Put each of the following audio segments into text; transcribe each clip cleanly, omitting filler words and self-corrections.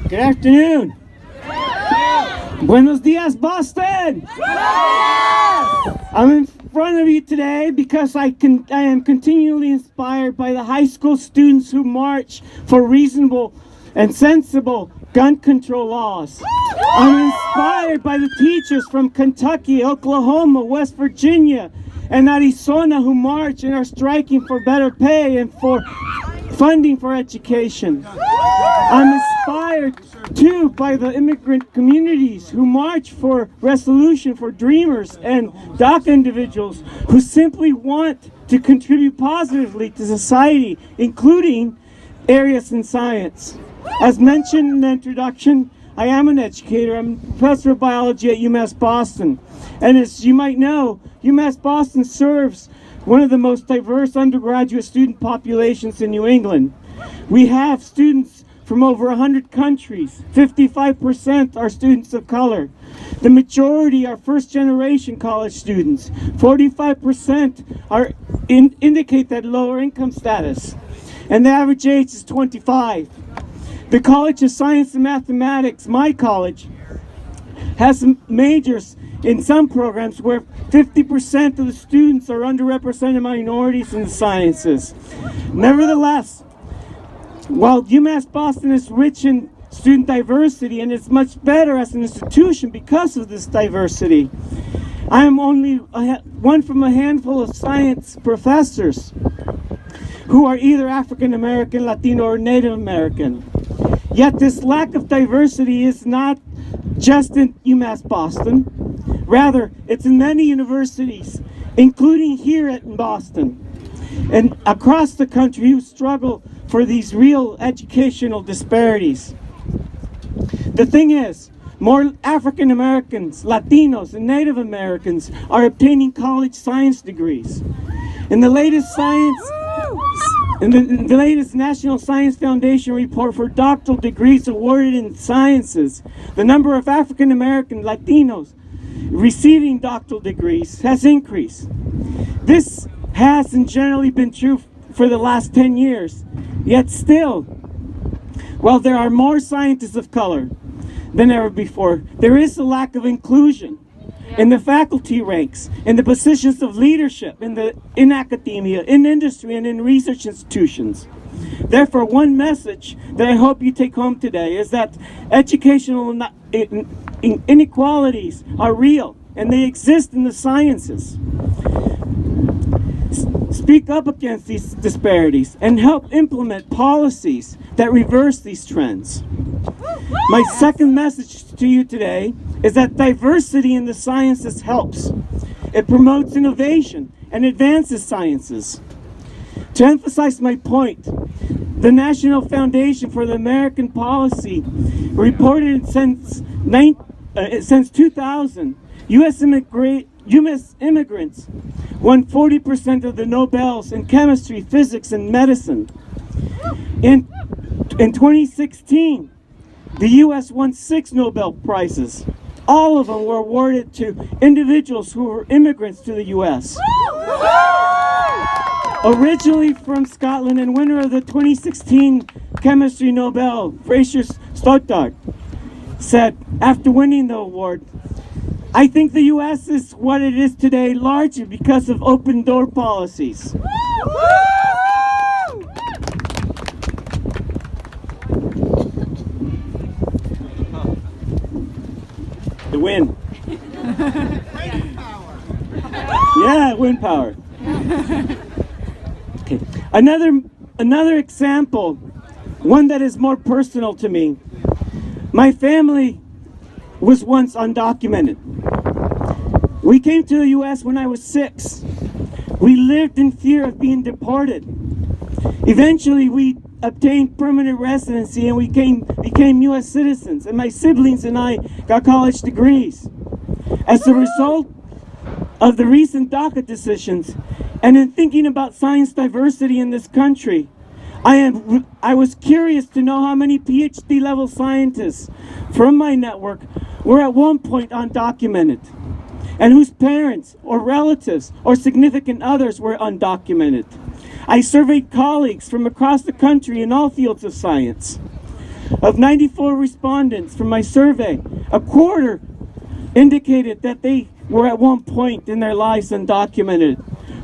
Good afternoon. Buenos dias, Boston. I'm in front of you today because I am continually inspired by the high school students who march for reasonable and sensible gun control laws. I'm inspired by the teachers from Kentucky, Oklahoma, West Virginia, and Arizona who march and are striking for better pay and for funding for education. I'm inspired too by the immigrant communities who march for resolution for dreamers and DACA individuals who simply want to contribute positively to society, including areas in science. As mentioned in the introduction, I am an educator. I'm a professor of biology at UMass Boston. And as you might know, UMass Boston serves one of the most diverse undergraduate student populations in New England. We have students from over 100 countries. 55% are students of color. The majority are first-generation college students. 45% indicate that lower income status. And the average age is 25. The College of Science and Mathematics, my college, has some majors in some programs where 50% of the students are underrepresented minorities in the sciences. Nevertheless, while UMass Boston is rich in student diversity and is much better as an institution because of this diversity, I am only one from a handful of science professors who are either African American, Latino, or Native American. Yet this lack of diversity is not just in UMass Boston. Rather, it's in many universities, including here in Boston and across the country, who struggle for these real educational disparities. The thing is, more African Americans, Latinos, and Native Americans are obtaining college science degrees. In the latest National Science Foundation report for doctoral degrees awarded in sciences, the number of African American Latinos receiving doctoral degrees has increased. This hasn't generally been true for the last 10 years. Yet still, while there are more scientists of color than ever before, there is a lack of inclusion in the faculty ranks, in the positions of leadership, in academia, in industry, and in research institutions. Therefore, one message that I hope you take home today is that educational inequalities are real, and they exist in the sciences. Speak up against these disparities and help implement policies that reverse these trends. My second message to you today is that diversity in the sciences helps. It promotes innovation and advances sciences. To emphasize my point, the National Foundation for the American Policy reported since 2000, U.S. immigrants won 40% of the Nobels in chemistry, physics, and medicine. In 2016, the U.S. won 6 Nobel Prizes. All of them were awarded to individuals who were immigrants to the U.S. Originally from Scotland and winner of the 2016 Chemistry Nobel, Fraser Stoddart, said after winning the award, "I think the U.S. is what it is today largely because of open door policies." The wind. Yeah, wind power. Okay. Another example, one that is more personal to me. My family was once undocumented. We came to the U.S. when I was 6. We lived in fear of being deported. Eventually, we obtained permanent residency and we became U.S. citizens, and my siblings and I got college degrees. As a result of the recent DACA decisions, and in thinking about science diversity in this country, I was curious to know how many PhD level scientists from my network were at one point undocumented, and whose parents or relatives or significant others were undocumented. I surveyed colleagues from across the country in all fields of science. Of 94 respondents from my survey, a quarter indicated that they were at one point in their lives undocumented.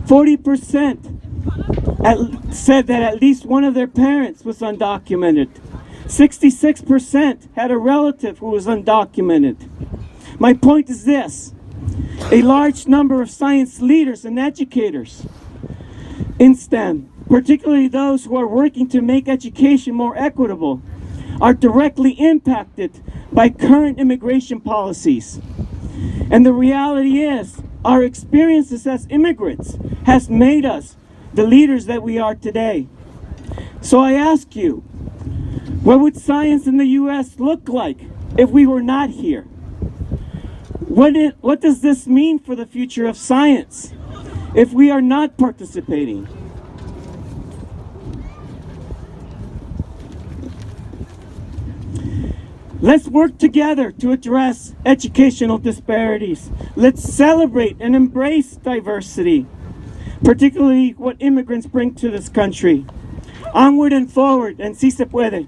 40% said that at least one of their parents was undocumented. 66% had a relative who was undocumented. My point is this: a large number of science leaders and educators in STEM, particularly those who are working to make education more equitable, are directly impacted by current immigration policies. And the reality is, our experiences as immigrants has made us the leaders that we are today. So I ask you, what would science in the U.S. look like if we were not here? What does this mean for the future of science if we are not participating? Let's work together to address educational disparities. Let's celebrate and embrace diversity, particularly what immigrants bring to this country. Onward and forward, and si se puede.